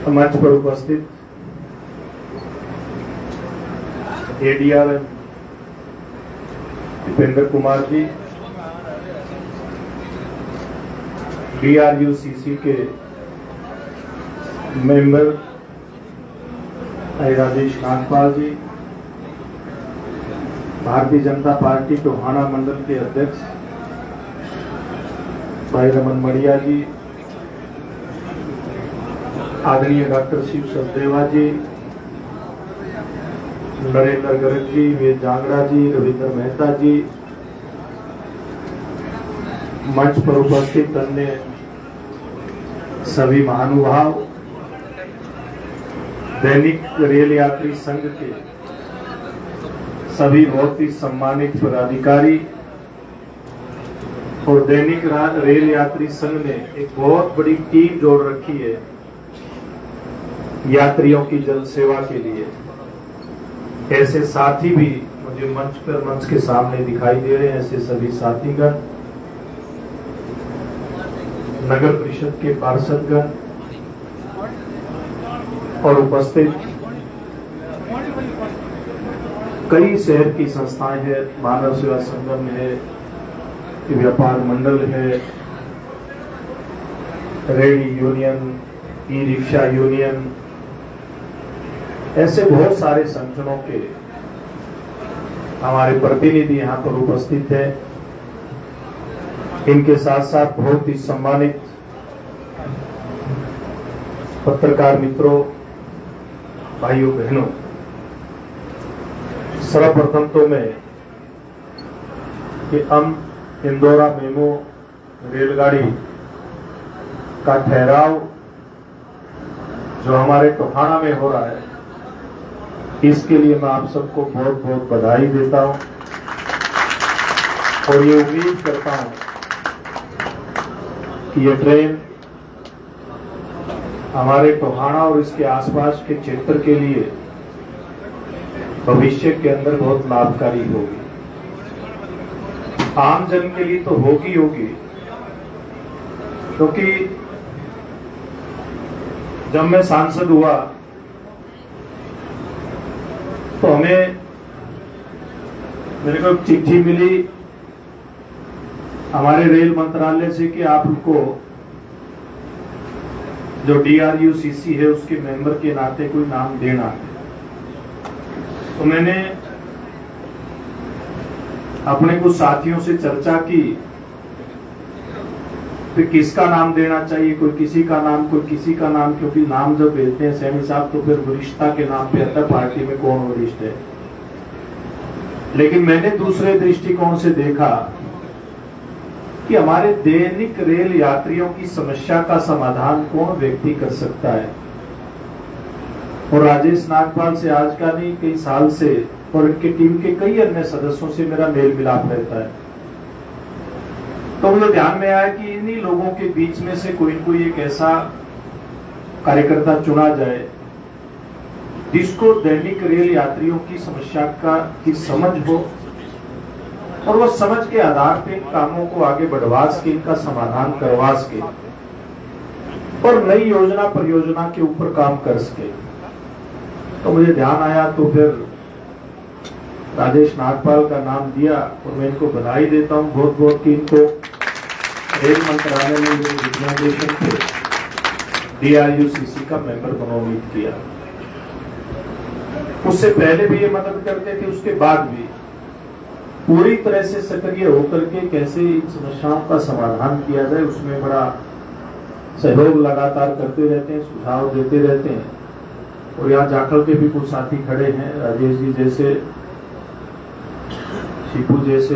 मंच पर उपस्थित एडीआरएम दीपेंद्र कुमार जी, डीआरयूसीसी के मेंबर भाई राजेश नागपाल जी, भारतीय जनता पार्टी टोहाना मंडल के अध्यक्ष भाई रमन मड़िया जी, आदरणीय डॉक्टर शिव सचदेवा जी, नरेंद्र गर्ग जी, वीर जांगड़ा जी, रविंद्र मेहता जी, मंच पर उपस्थित अन्य सभी महानुभाव, दैनिक रेल यात्री संघ के सभी बहुत ही सम्मानित पदाधिकारी और दैनिक रेल यात्री संघ ने एक बहुत बड़ी टीम जोड़ रखी है यात्रियों की जन सेवा के लिए। ऐसे साथी भी मुझे मंच के सामने दिखाई दे रहे हैं। ऐसे सभी साथीगण, नगर परिषद के पार्षदगण और उपस्थित कई शहर की संस्थाएं हैं, मानव सेवा संगम है, व्यापार मंडल है, ready union, e rickshaw union, ऐसे बहुत सारे संगठनों के हमारे प्रतिनिधि यहाँ पर उपस्थित हैं। इनके साथ साथ बहुत ही सम्मानित पत्रकार मित्रों, भाइयों बहनों, सर्वप्रथम तो मैं कि हम इंदौरा मेमो रेलगाड़ी का ठहराव जो हमारे टोहाना में हो रहा है, इसके लिए मैं आप सबको बहुत बहुत बधाई देता हूं और ये उम्मीद करता हूं कि ये ट्रेन हमारे टोहाना और इसके आसपास के क्षेत्र के लिए भविष्य के अंदर बहुत लाभकारी होगी। आम जन के लिए तो होगी क्योंकि जब मैं सांसद हुआ तो मेरे को चिट्ठी मिली हमारे रेल मंत्रालय से कि आपको जो डीआरयूसीसी है उसके मेंबर के नाते कोई नाम देना है। तो मैंने अपने कुछ साथियों से चर्चा की कि किसका नाम देना चाहिए, कोई किसी का नाम, कोई किसी का नाम, क्योंकि नाम जब भेजते हैं सैनी साहब तो फिर वरिष्ठता के नाम पे आता है पार्टी में कौन वरिष्ठ है। लेकिन मैंने दूसरे दृष्टिकोण से देखा कि हमारे दैनिक रेल यात्रियों की समस्या का समाधान कौन व्यक्ति कर सकता है। और राजेश नागपाल से आज का नहीं, कई साल से और इनकी टीम के कई अन्य सदस्यों से मेरा मेल मिलाप रहता है। तो मुझे ध्यान में आया कि इन्हीं लोगों के बीच में से कोई एक ऐसा कार्यकर्ता चुना जाए जिसको दैनिक रेल यात्रियों की समस्या की समझ हो और वो समझ के आधार पे कामों को आगे बढ़वा सके, इनका समाधान करवा सके और नई योजना परियोजना के ऊपर काम कर सके। तो मुझे ध्यान आया तो फिर राजेश नागपाल का नाम दिया और मैं इनको बधाई देता हूं बहुत बहुत कि इनको रेल मंत्रालय ने जो रिकमेंडेशन थे डीआरयूसीसी का मेंबर मनोनीत किया। उससे पहले भी ये मदद करते थे, उसके बाद भी पूरी तरह से सक्रिय होकर के कैसे इन समस्याओं का समाधान किया जाए उसमें बड़ा सहयोग लगातार करते रहते हैं, सुझाव देते रहते हैं। और यहाँ जाखल के भी कुछ साथी खड़े हैं, राजेश जी जैसे, शिपू जैसे,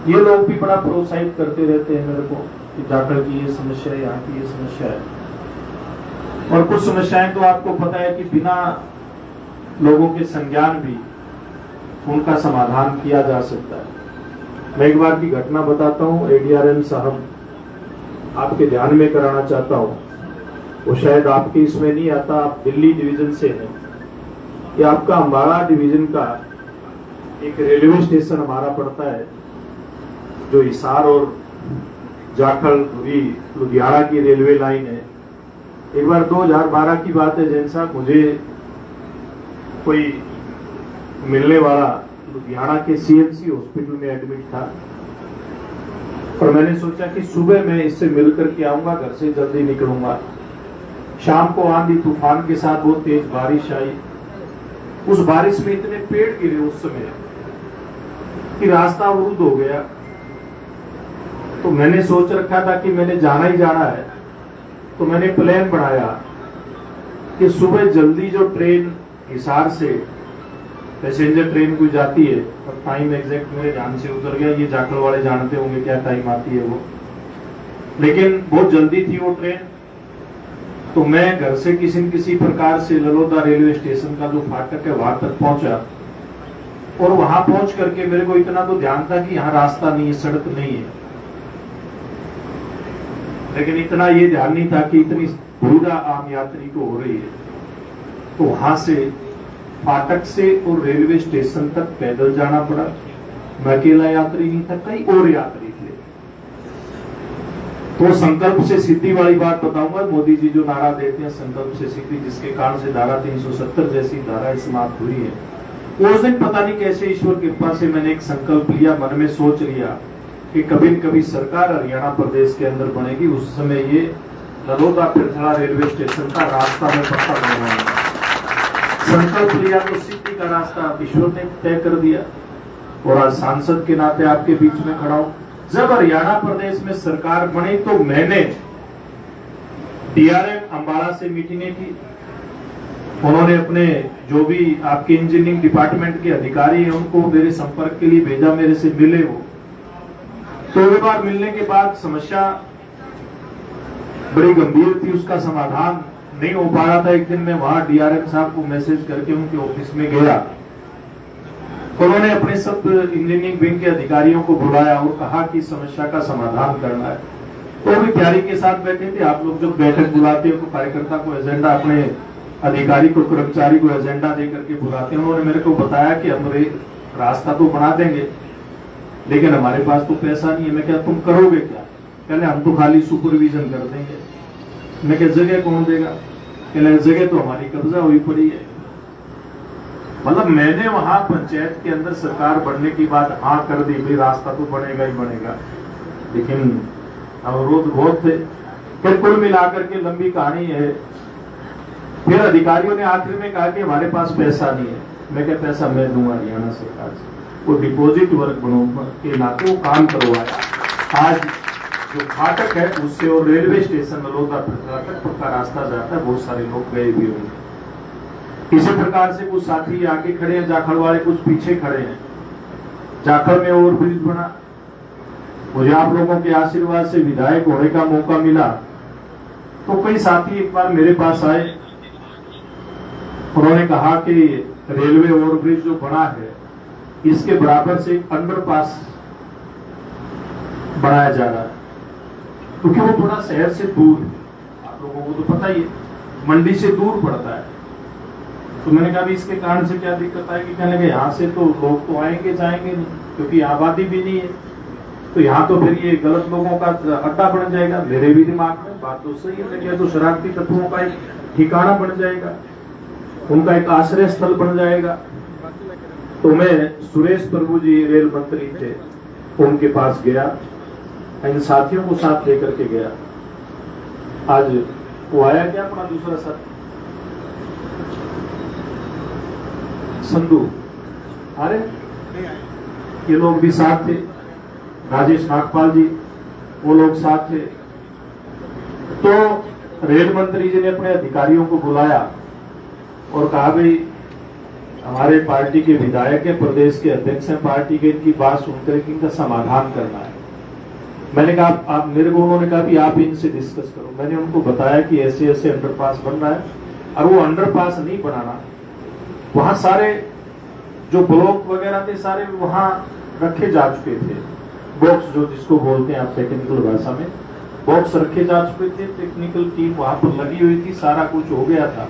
ये लोग भी बड़ा प्रोत्साहित करते रहते हैं मेरे को कि जाखल की ये समस्या है, यहाँ की ये समस्या है। और कुछ समस्याएं तो आपको पता है कि बिना लोगों के संज्ञान भी उनका समाधान किया जा सकता है। मैं एक बार की घटना बताता हूँ, एडीआरएम साहब आपके ध्यान में कराना चाहता हूँ, वो शायद आपके इसमें नहीं आता, आप दिल्ली डिवीजन से हैं। ये आपका अम्बाड़ा डिवीजन का एक रेलवे स्टेशन हमारा पड़ता है जो हिसार और जाखल लुधियाना की रेलवे लाइन है। एक बार 2012 की बात है जैन साहब, मुझे कोई मिलने वाला लुधियाना के सीएमसी हॉस्पिटल में एडमिट था और मैंने सोचा कि सुबह मैं इससे मिल करके आऊंगा, घर से जल्दी निकलूंगा। शाम को आंधी तूफान के साथ बहुत तेज बारिश आई। उस बारिश में इतने पेड़ गिरे उस समय कि रास्ता अवरुद्ध हो गया। तो मैंने सोच रखा था कि मैंने जाना ही जाना है, तो मैंने प्लान बनाया कि सुबह जल्दी जो ट्रेन हिसार से पैसेंजर ट्रेन कोई जाती है, और टाइम एग्जैक्ट मेरे ध्यान से उतर गया, ये जाखल वाले जानते होंगे क्या टाइम आती है वो, लेकिन बहुत जल्दी थी वो ट्रेन। तो मैं घर से किसी प्रकार से ललोदा रेलवे स्टेशन का जो फाटक है वहां तक पहुंचा, और वहां पहुंच करके मेरे को इतना तो ध्यान था कि यहाँ रास्ता नहीं है, सड़क नहीं है, लेकिन इतना ये ध्यान नहीं था कि इतनी भीड़ आम यात्री को हो रही है। तो वहां से फाटक से और रेलवे स्टेशन तक पैदल जाना पड़ा। मैं अकेला यात्री नहीं था, कई और यात्री थे। तो संकल्प से सिद्धि वाली बात बताऊंगा। मोदी जी जो नारा देते हैं संकल्प से सिद्धि, जिसके कारण से धारा 370 जैसी धारा समाप्त हुई है, उस दिन पता नहीं कैसे ईश्वर कृपा से मैंने एक संकल्प लिया, मन में सोच लिया कि कभी न कभी सरकार हरियाणा प्रदेश के अंदर बनेगी, उस समय ये ललोदा पिरथला रेलवे स्टेशन का रास्ता में पक्का बनवाऊंगा। संकल्प लिया तो सिद्धि का रास्ता ईश्वर ने तय कर दिया, और आज सांसद के नाते आपके बीच में खड़ा हूं। जब हरियाणा प्रदेश में सरकार बनी तो मैंने डीआरएम अंबाला से मीटिंगें की। उन्होंने अपने जो भी आपके इंजीनियरिंग डिपार्टमेंट के अधिकारी हैं उनको मेरे संपर्क के लिए भेजा, मेरे से मिले वो। तो एक बार मिलने के बाद समस्या बड़ी गंभीर थी, उसका समाधान नहीं हो पा रहा था। एक दिन मैं वहां डीआरएम साहब को मैसेज करके उनके ऑफिस में गया, उन्होंने अपने सब इंजीनियरिंग विंग के अधिकारियों को बुलाया और कहा कि समस्या का समाधान करना है। तो भी तैयारी के साथ बैठे थे। आप लोग जब बैठक बुलाते हो तो कार्यकर्ता को एजेंडा, अपने अधिकारी को, कर्मचारी को एजेंडा दे करके बुलाते हैं। उन्होंने मेरे को बताया कि हम रास्ता तो बना देंगे, लेकिन हमारे पास तो पैसा नहीं है। मैं क्या, तुम करोगे क्या? कहले हम तो खाली सुपरविजन कर देंगे। मैं क्या, जगह कौन देगा? कहले जगह तो हमारी कब्जा हुई पड़ी है। मतलब मैंने वहां पंचायत के अंदर सरकार बनने की बात हाँ कर दी, भाई रास्ता तो बनेगा ही बनेगा, लेकिन अवरोध बहुत थे। फिर कुल मिलाकर के लंबी कहानी है। फिर अधिकारियों ने आखिर में कहा कि हमारे पास पैसा नहीं है। मैं क्या, पैसा मैं दूंगा हरियाणा सरकार से। वो डिपॉजिट वर्क के नाते वो काम करवाया। आज जो फाटक है उससे और रेलवे स्टेशन ललोदा तक पक्का रास्ता जाता है, बहुत सारे लोग गए भी होंगे। इसी प्रकार से कुछ साथी आगे खड़े हैं, जाखल वाले कुछ पीछे खड़े हैं। जाखल में ओवरब्रिज बना, मुझे आप लोगों के आशीर्वाद से विधायक होने का मौका मिला। तो कई साथी एक बार मेरे पास आए, उन्होंने कहा कि रेलवे ओवरब्रिज जो बना है इसके बराबर से एक अंडरपास बनाया जा रहा है, क्योंकि वो थोड़ा शहर से दूर है। आप लोगों को तो पता ही है, मंडी से दूर पड़ता है। तो मैंने कहा इसके कारण से क्या दिक्कत आएगी? कहने लगे यहाँ से तो लोग तो आएंगे जाएंगे नहीं, क्योंकि आबादी भी नहीं है, तो यहाँ तो फिर ये गलत लोगों का अड्डा बन जाएगा। मेरे भी दिमाग में बात तो सही है, क्या तो शरारती तत्वों का एक ठिकाना बन जाएगा, उनका एक आश्रय स्थल बन जाएगा। तो मैं, सुरेश प्रभु जी रेल मंत्री थे, उनके पास गया, इन साथियों को साथ लेकर के गया। आज वो आया क्या अपना दूसरा साथ, संधू, अरे ये लोग भी साथ थे, राजेश नागपाल जी, वो लोग साथ थे। तो रेल मंत्री जी ने अपने अधिकारियों को बुलाया और कहा भाई हमारे पार्टी के विधायक है, प्रदेश के अध्यक्ष हैं पार्टी के, इनकी बात सुनकर इनका समाधान करना है। मैंने कहा आप मेरे को, उन्होंने कहा कि आप इनसे डिस्कस करो। मैंने उनको बताया कि ऐसे ऐसे अंडरपास बन रहा है, और वो अंडरपास नहीं बनाना, वहां सारे जो ब्लॉक वगैरह थे सारे वहां रखे जा चुके थे, बॉक्स जो जिसको बोलते हैं आप टेक्निकल भाषा में, बॉक्स रखे जा चुके थे, टेक्निकल टीम वहां पर लगी हुई थी, सारा कुछ हो गया था।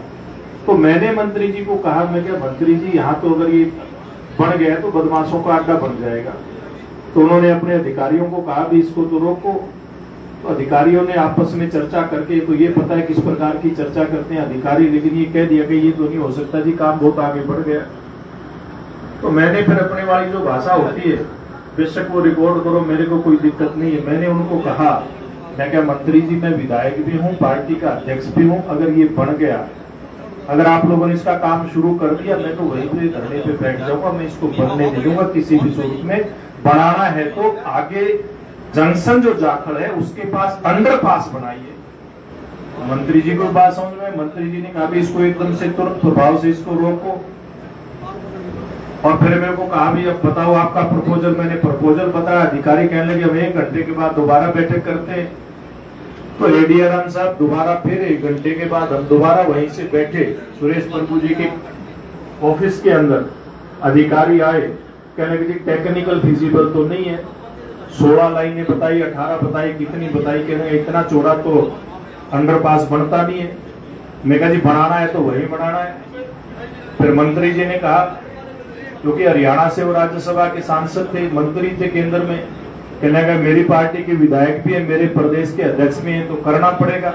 तो मैंने मंत्री जी को कहा, मैं क्या मंत्री जी यहाँ तो अगर ये बन गया तो बदमाशों का अड्डा बन जाएगा। तो उन्होंने अपने अधिकारियों को कहा भी इसको तो रोको, तो अधिकारियों ने आपस में चर्चा करके, तो ये पता है किस प्रकार की चर्चा करते हैं अधिकारी, लेकिन ये कह दिया कि ये तो नहीं हो सकता जी, काम बहुत आगे बढ़ गया। तो मैंने फिर अपने वाली जो भाषा होती है, बेशक वो रिकॉर्ड करो, मेरे को कोई दिक्कत नहीं है। मैंने उनको कहा, मैं क्या मंत्री जी, मैं विधायक भी हूँ, पार्टी का अध्यक्ष भी हूँ, अगर ये बन गया, अगर आप लोगों ने इसका काम शुरू कर दिया, मैं तो वहीं पे धरने पे बैठ जाऊंगा, मैं इसको बनने नहीं दूंगा किसी भी स्वरूप में। बनाना है तो आगे जंक्शन जो जाखड़ है उसके पास अंडरपास बनाइए। मंत्री जी को बात समझ में, मंत्री जी ने कहा भी इसको एकदम से तुरंत प्रभाव से इसको रोको। और फिर मेरे को कहा भी अब बताओ आपका प्रपोजल। मैंने प्रपोजल बताया, अधिकारी कहने लगे हम 1 घंटे के बाद दोबारा बैठक करते हैं। तो एडीआरएम साहब दोबारा फिर 1 घंटे के बाद हम दोबारा वहीं से बैठे सुरेश प्रभु जी के ऑफिस के अंदर। अधिकारी आए, कहने लगे टेक्निकल फिजिबल तो नहीं है, 16 लाइनें बताई, 18 बताई, कितनी बताई, कहने इतना चौड़ा तो अंडरपास बनता नहीं है। मैं कहा जी बनाना है तो वही बनाना है। फिर मंत्री जी ने कहा, क्योंकि हरियाणा से वो राज्यसभा के सांसद थे, मंत्री थे केंद्र में, कहने लगा मेरी पार्टी के विधायक भी है, मेरे प्रदेश के अध्यक्ष भी हैं, तो करना पड़ेगा।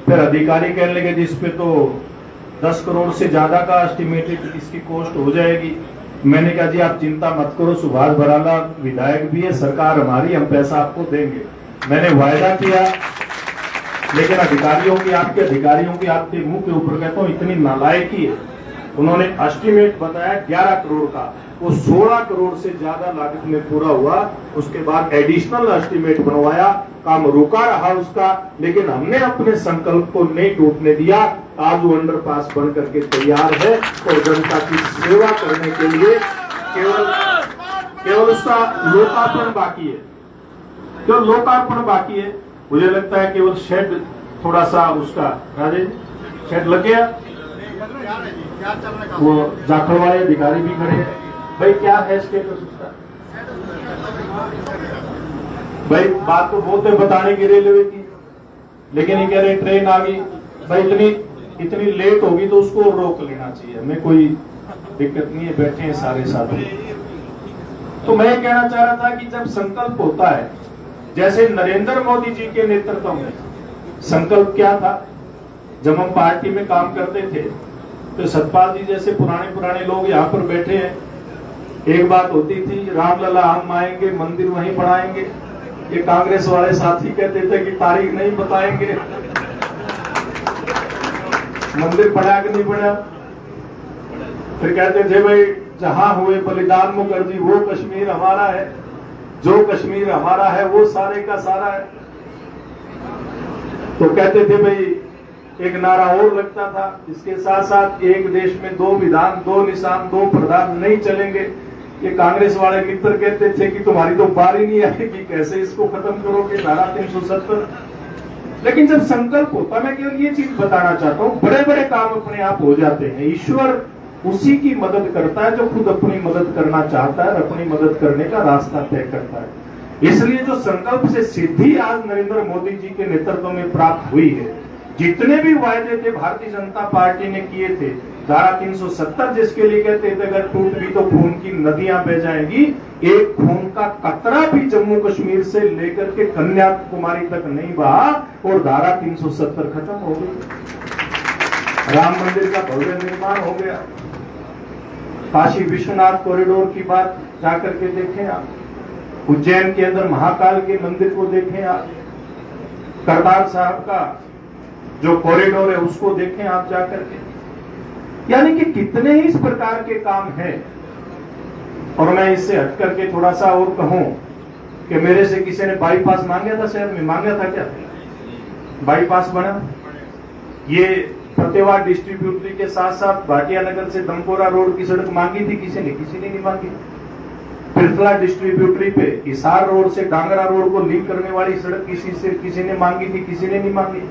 फिर अधिकारी कहने लगे जिस पे तो 10 करोड़ से ज्यादा का एस्टिमेटेड इसकी कॉस्ट हो जाएगी। मैंने कहा जी आप चिंता मत करो, सुभाष बराला विधायक भी है, सरकार हमारी, हम पैसा आपको देंगे। मैंने वायदा किया, लेकिन अधिकारियों की, आपके मुंह के ऊपर कहता हूँ इतनी नालायकी है। उन्होंने एस्टिमेट बताया 11 करोड़ का, वो 16 करोड़ से ज्यादा लागत में पूरा हुआ। उसके बाद एडिशनल एस्टिमेट बनवाया, काम रुका रहा उसका, लेकिन हमने अपने संकल्प को नहीं टूटने दिया। आज वो अंडरपास बन करके तैयार है और जनता की सेवा करने के लिए केवल उसका लोकार्पण बाकी है, केवल लोकार्पण बाकी है। मुझे लगता है केवल शेड थोड़ा सा उसका, राजेश शेड लग गया, वो जाखड़ वाले अधिकारी भी खड़े हैं। भाई क्या है स्टेटस उसका? भाई बात तो बहुत है बताने की रेलवे की, लेकिन ये कह रहे ट्रेन आ गई। भाई इतनी लेट होगी तो उसको रोक लेना चाहिए, हमें कोई दिक्कत नहीं है, बैठे हैं सारे साथी। तो मैं कहना चाह रहा था कि जब संकल्प होता है, जैसे नरेंद्र मोदी जी के नेतृत्व में संकल्प क्या था, जब हम पार्टी में काम करते थे तो सतपाल जी जैसे पुराने लोग यहाँ पर बैठे हैं। एक बात होती थी, रामलला हम आएंगे, मंदिर वहीं बनाएंगे। ये कांग्रेस वाले साथी कहते थे कि तारीख नहीं बताएंगे, मंदिर बना कि नहीं बना। फिर कहते थे भाई जहां हुए बलिदान मुखर्जी वो कश्मीर हमारा है, जो कश्मीर हमारा है वो सारे का सारा है। तो कहते थे भाई एक नारा और लगता था, इसके साथ साथ एक देश में 2 विधान, 2 निशान, 2 प्रधान नहीं चलेंगे। ये कांग्रेस वाले मित्र कहते थे कि तुम्हारी तो बारी नहीं आएगी, कैसे इसको खत्म करोगे, धारा 370। लेकिन जब संकल्प होता, मैं केवल ये चीज बताना चाहता हूँ, बड़े बड़े काम अपने आप हो जाते हैं। ईश्वर उसी की मदद करता है जो खुद अपनी मदद करना चाहता है और अपनी मदद करने का रास्ता तय करता है। इसलिए जो संकल्प से सिद्धि आज नरेंद्र मोदी जी के नेतृत्व में प्राप्त हुई है, जितने भी वायदे थे भारतीय जनता पार्टी ने किए थे, धारा 370 जिसके लिए कहते थे अगर टूट भी तो खून की नदियां बह जाएंगी, एक खून का कतरा भी जम्मू कश्मीर से लेकर के कन्याकुमारी तक नहीं बहा और धारा 370 खत्म हो गई। राम मंदिर का भव्य निर्माण हो गया। काशी विश्वनाथ कॉरिडोर की बात जाकर के देखें आप, उज्जैन के अंदर महाकाल के मंदिर को देखें आप, करतार साहब का जो कॉरिडोर है उसको देखें आप जाकर के। यानी कि कितने ही इस प्रकार के काम हैं। और मैं इससे हट करके थोड़ा सा और कहूं कि मेरे से किसी ने बाईपास मांगा था, शहर में मांगा था क्या? बाईपास बना, ये फतेहाबाद डिस्ट्रीब्यूटरी के साथ साथ भाटिया नगर से दमकोरा रोड की सड़क मांगी थी किसी ने नहीं मांगी। पिरथला डिस्ट्रीब्यूटरी पे हिसार रोड से डांगरा रोड को लिंक करने वाली सड़क किसी ने मांगी थी, किसी ने नहीं मांगी।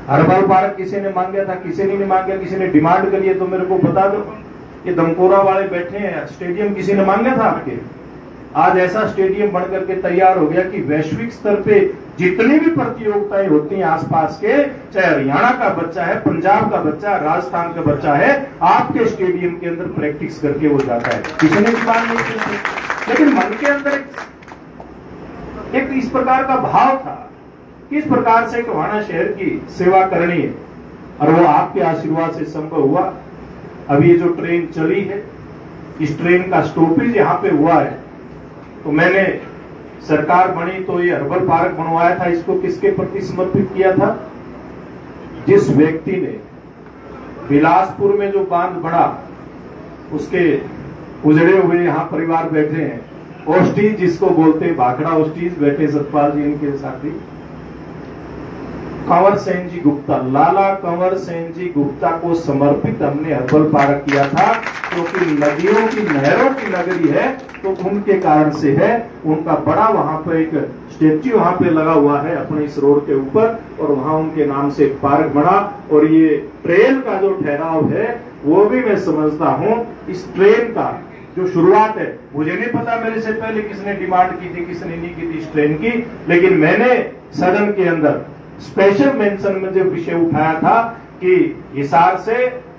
हर्बल पार्क किसी ने मांगा था, किसी ने नहीं मांगा। किसी ने डिमांड करी है तो मेरे को बता दो। ये दमकोरा वाले बैठे हैं, स्टेडियम किसी ने मांगा था आपके? आज ऐसा स्टेडियम बनकर के तैयार हो गया कि वैश्विक स्तर पे जितनी भी प्रतियोगिताएं होती हैं आसपास के, चाहे हरियाणा का बच्चा है, पंजाब का बच्चा है, राजस्थान का बच्चा है, आपके स्टेडियम के अंदर प्रैक्टिस करके वो जाता है। किसी ने डिमांड नहीं की, लेकिन मन के अंदर एक इस प्रकार का भाव था किस प्रकार से टोहाना शहर की सेवा करनी है, और वो आपके आशीर्वाद से संभव हुआ। अभी ये जो ट्रेन चली है, इस ट्रेन का स्टॉपेज यहाँ पे हुआ है, तो मैंने सरकार बनी तो ये हर्बल पार्क बनवाया था। इसको किसके प्रति समर्पित किया था? जिस व्यक्ति ने बिलासपुर में जो बांध बना, उसके उजड़े हुए यहाँ परिवार बैठे हैं, ओस्टीज जिसको बोलते हैं, भाखड़ा ओस्टीज बैठे सतपाल जी इनके साथी, कंवर सेन जी गुप्ता, लाला कंवर सेन जी गुप्ता को समर्पित हमने हर्बल पार्क किया था, क्योंकि नदियों की नहरों की नगरी है, तो उनके कारण से है। उनका बड़ा वहां पर एक स्टेच्यू वहां पे लगा हुआ है अपने इस रोड के ऊपर, और वहां उनके नाम से एक पार्क बना। और ये ट्रेन का जो ठहराव है वो भी मैं समझता हूं, इस ट्रेन का जो शुरुआत है, मुझे नहीं पता मेरे से पहले किसने डिमांड की थी, किसने नहीं की थी इस ट्रेन की, लेकिन मैंने सदन के अंदर स्पेशल मेंशन में जो विषय उठाया था कि हिसार से,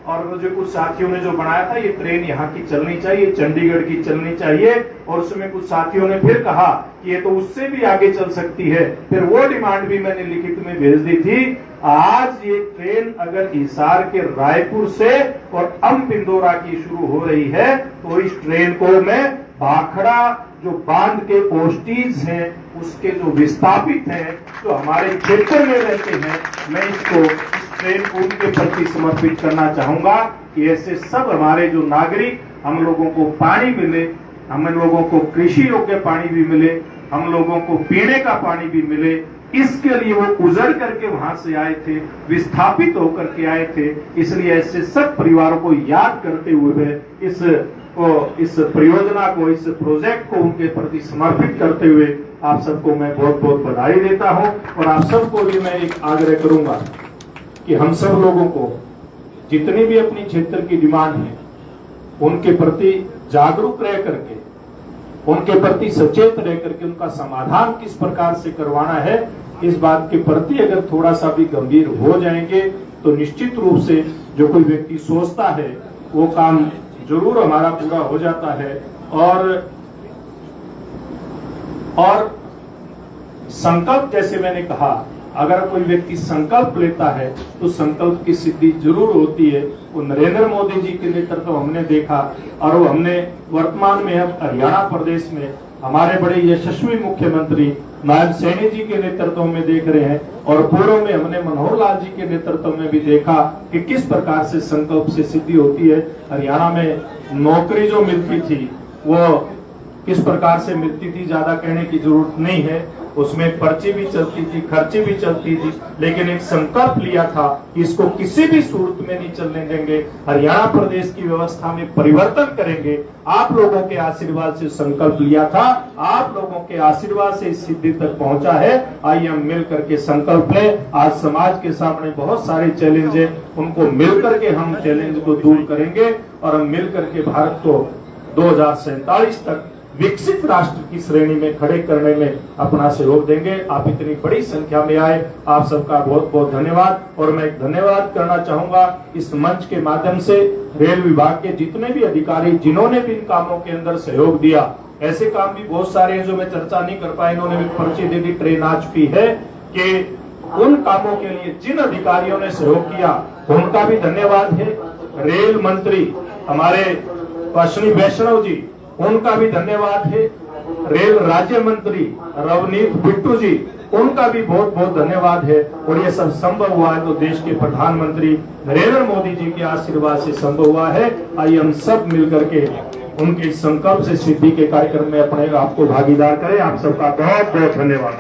और मुझे कुछ साथियों ने जो बनाया था, ये ट्रेन यहाँ की चलनी चाहिए, चंडीगढ़ की चलनी चाहिए, और उसमें कुछ साथियों ने फिर कहा कि ये तो उससे भी आगे चल सकती है, फिर वो डिमांड भी मैंने लिखित में भेज दी थी। आज ये ट्रेन अगर हिसार के रायपुर से और पिंदौरा की शुरू हो रही है, तो इस ट्रेन को मैं भाखड़ा जो बांध के पोस्टीज हैं, उसके जो विस्थापित हैं, जो हमारे क्षेत्र में रहते हैं, मैं इसको ट्रेन को उनके प्रति समर्पित करना चाहूंगा कि ऐसे सब हमारे जो नागरिक, हम लोगों को पानी मिले, हम लोगों को कृषि योग्य पानी भी मिले, हम लोगों को पीने का पानी भी मिले, इसके लिए वो उजड़ करके वहां से आए थे, विस्थापित होकर के आए थे। इसलिए ऐसे सब परिवारों को याद करते हुए इस परियोजना को, इस प्रोजेक्ट को उनके प्रति समर्पित करते हुए आप सबको मैं बहुत बहुत बधाई देता हूं। और आप सबको भी मैं एक आग्रह करूंगा कि हम सब लोगों को जितनी भी अपनी क्षेत्र की डिमांड है, उनके प्रति जागरूक रह करके, उनके प्रति सचेत रह करके उनका समाधान किस प्रकार से करवाना है, इस बात के प्रति अगर थोड़ा सा भी गंभीर हो जाएंगे, तो निश्चित रूप से जो कोई व्यक्ति सोचता है वो काम जरूर हमारा पूरा हो जाता है। और संकल्प, जैसे मैंने कहा, अगर कोई व्यक्ति संकल्प लेता है तो संकल्प की सिद्धि जरूर होती है। वो नरेंद्र मोदी जी के नेतृत्व हमने देखा, और वो हमने वर्तमान में अब हरियाणा प्रदेश में हमारे बड़े यशस्वी मुख्यमंत्री नायब सैनी जी के नेतृत्व में देख रहे हैं, और पूर्व में हमने मनोहर लाल जी के नेतृत्व में भी देखा कि किस प्रकार से संकल्प से सिद्धि होती है। हरियाणा में नौकरी जो मिलती थी वो किस प्रकार से मिलती थी, ज्यादा कहने की जरूरत नहीं है, उसमें पर्ची भी चलती थी, खर्ची भी चलती थी, लेकिन एक संकल्प लिया था कि इसको किसी भी सूरत में नहीं चलने देंगे, हरियाणा प्रदेश की व्यवस्था में परिवर्तन करेंगे। आप लोगों के आशीर्वाद से संकल्प लिया था, आप लोगों के आशीर्वाद से इस सिद्धि तक पहुंचा है। आइए हम मिल करके संकल्प लें। आज समाज के सामने बहुत सारे चैलेंज है, उनको मिल करके हम चैलेंज को दूर करेंगे, और हम मिल करके भारत को 2047 तक विकसित राष्ट्र की श्रेणी में खड़े करने में अपना सहयोग देंगे। आप इतनी बड़ी संख्या में आए, आप सबका बहुत बहुत धन्यवाद। और मैं धन्यवाद करना चाहूंगा इस मंच के माध्यम से रेल विभाग के जितने भी अधिकारी जिन्होंने भी इन कामों के अंदर सहयोग दिया। ऐसे काम भी बहुत सारे हैं जो मैं चर्चा नहीं कर पाया, इन्होंने भी पर्ची दे दी, ट्रेन आ चुकी है, कि उन कामों के लिए जिन अधिकारियों ने सहयोग किया उनका भी धन्यवाद है। रेल मंत्री हमारे अश्विनी वैष्णव जी, उनका भी धन्यवाद है। रेल राज्य मंत्री रवनीत बिट्टू जी, उनका भी बहुत बहुत धन्यवाद है। और ये सब संभव हुआ है तो देश के प्रधानमंत्री नरेंद्र मोदी जी के आशीर्वाद से संभव हुआ है। आइए हम सब मिलकर के उनके संकल्प से सिद्धि के कार्यक्रम में अपने आप को भागीदार करें। आप सबका बहुत बहुत धन्यवाद।